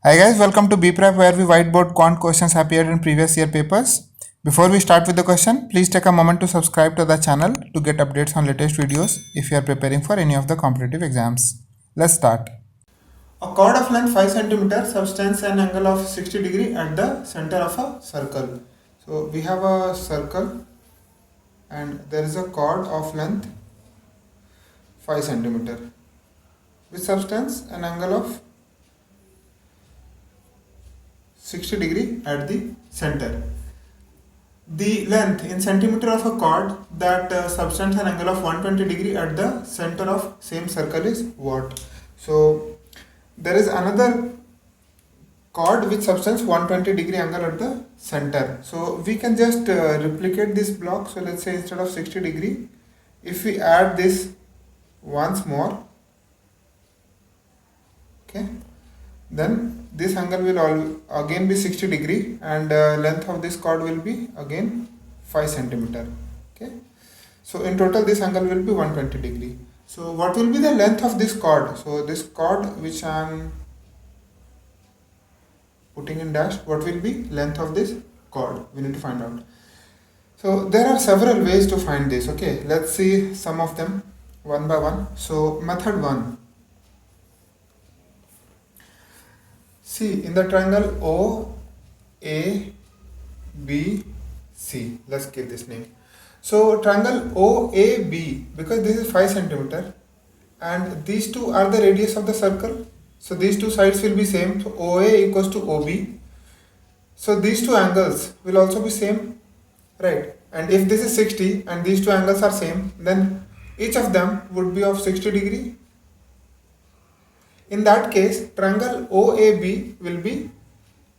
Hi guys, welcome to BPrep where we whiteboard quant questions appeared in previous year papers. Before we start with the question, please take a moment to subscribe to the channel to get updates on latest videos if you are preparing for any of the competitive exams. Let's start. A chord of length 5 cm subtends an angle of 60 degree at the center of a circle. So we have a circle and there is a chord of length 5 cm which subtends an angle of 60 degree at the center. The length in centimeter of a chord that subtends an angle of 120 degree at the center of same circle is what? So there is another chord which subtends 120 degree angle at the center. So we can just replicate this block. So let's say instead of 60 degree, if we add this once more, okay, then this angle will again be 60 degree and length of this chord will be again 5 centimeter. Okay, so in total this angle will be 120 degree. So what will be the length of this chord? So this chord which I am putting in dash, what will be length of this chord? We need to find out. So there are several ways to find this. Okay, let's see some of them one by one. So method 1. See, in the triangle OABC, let's give this name. So triangle OAB, because this is 5 centimeter and these two are the radius of the circle. So these two sides will be same. So OA equals to OB. So these two angles will also be same, right? And if this is 60 and these two angles are same, then each of them would be of 60 degree. In that case, triangle OAB will be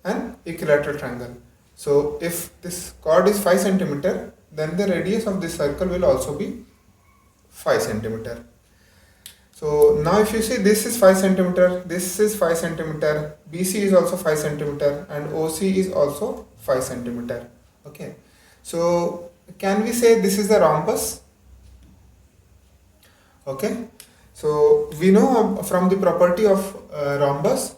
an equilateral triangle. So if this chord is 5 centimeter, then the radius of this circle will also be 5 centimeter. So now if you see, this is 5 centimeter, this is 5 centimeter, BC is also 5 centimeter and OC is also 5 centimeter. Okay. So can we say this is the rhombus? Okay. So we know from the property of rhombus,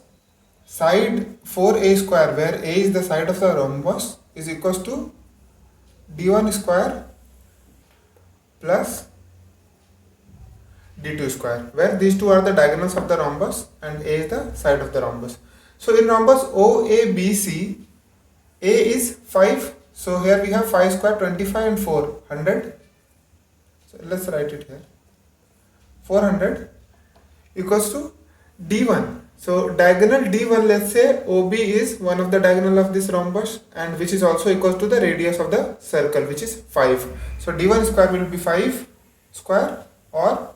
side 4a square, where a is the side of the rhombus, is equals to d1 square plus d2 square, where these two are the diagonals of the rhombus and a is the side of the rhombus. So in rhombus OABC, a is 5. So here we have 5 square, 25 and 4, 100. So let's write it here. 400 equals to d1. So diagonal d1, let's say OB is one of the diagonal of this rhombus and which is also equal to the radius of the circle, which is 5. So d1 square will be 5 square or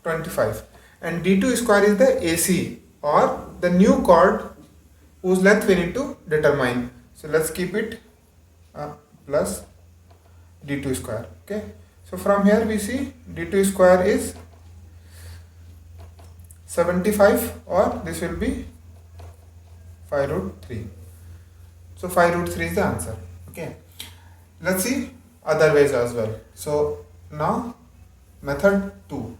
25 and d2 square is the AC or the new chord whose length we need to determine. So let's keep it plus d2 square. Okay. So from here we see d2 square is 75 or this will be 5 root 3. So 5 root 3 is the answer. Okay. Let's see other ways as well. So now method 2.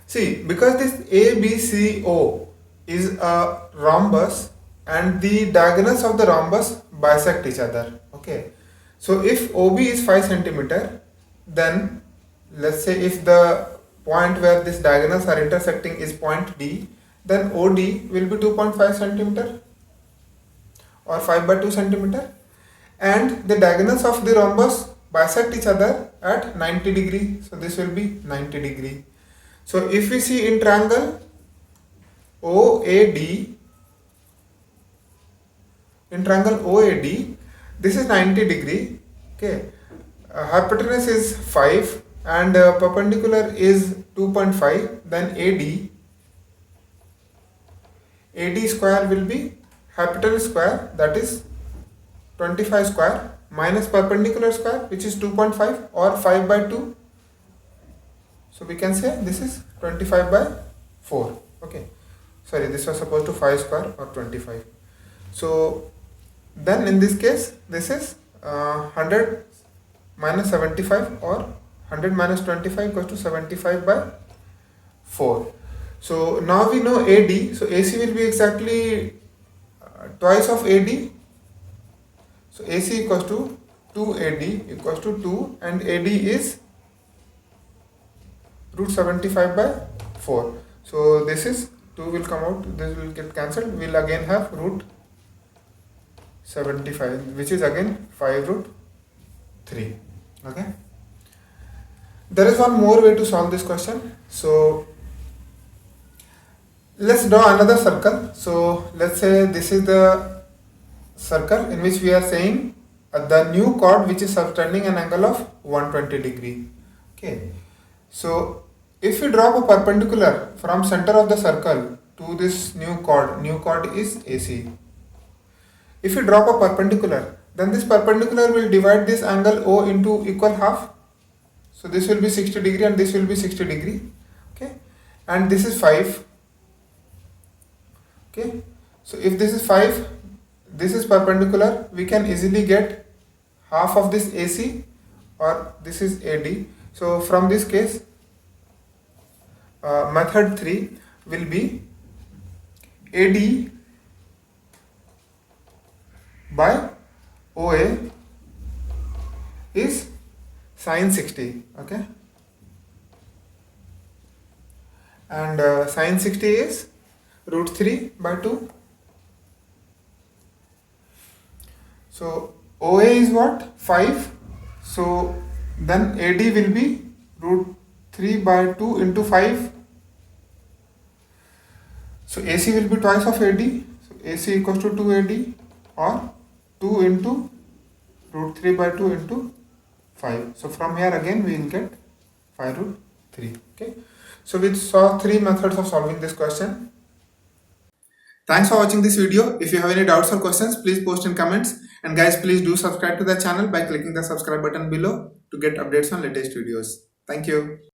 See, because this ABCO is a rhombus and the diagonals of the rhombus bisect each other. Okay. So if OB is 5 centimeter, then let's say if the point where these diagonals are intersecting is point D, then OD will be 2.5 centimeter or 5 by 2 centimeter and the diagonals of the rhombus bisect each other at 90 degree. So this will be 90 degree. So if we see in triangle OAD, this is 90 degree. Okay, hypotenuse is 5 and perpendicular is 2.5, then AD square will be hypotenuse square, that is 25 square, minus perpendicular square, which is 2.5 or 5 by 2. So we can say this is 25 by 4. Okay, sorry, this was supposed to 5 square or 25. So then in this case, this is 100 minus 75 or 100 minus 25 equals to 75 by 4. So now we know AD, so AC will be exactly twice of AD. So AC equals to 2AD equals to 2, and AD is root 75 by 4. So this is 2 will come out, this will get cancelled. We'll again have root 75, which is again 5 root 3. Okay. There is one more way to solve this question. So let's draw another circle. So let's say this is the circle in which we are saying the new chord which is subtending an angle of 120 degree. Okay. So if we drop a perpendicular from center of the circle to this new chord is AC. If you drop a perpendicular, then this perpendicular will divide this angle O into equal half. So this will be 60 degree and this will be 60 degree. Okay. And this is 5. Okay. So if this is 5, this is perpendicular, we can easily get half of this AC, or this is AD. So from this case, method 3 will be AD by OA is sine 60. Okay. And sine 60 is root 3 by 2. So OA is what? 5. So then AD will be root 3 by 2 into 5. So AC will be twice of AD. So AC equals to 2AD, or 2 into root 3 by 2 into 5. So from here again we will get 5 root 3. Okay. So we saw 3 methods of solving this question. Thanks for watching this video. If you have any doubts or questions, please post in comments. And guys, please do subscribe to the channel by clicking the subscribe button below to get updates on latest videos. Thank you.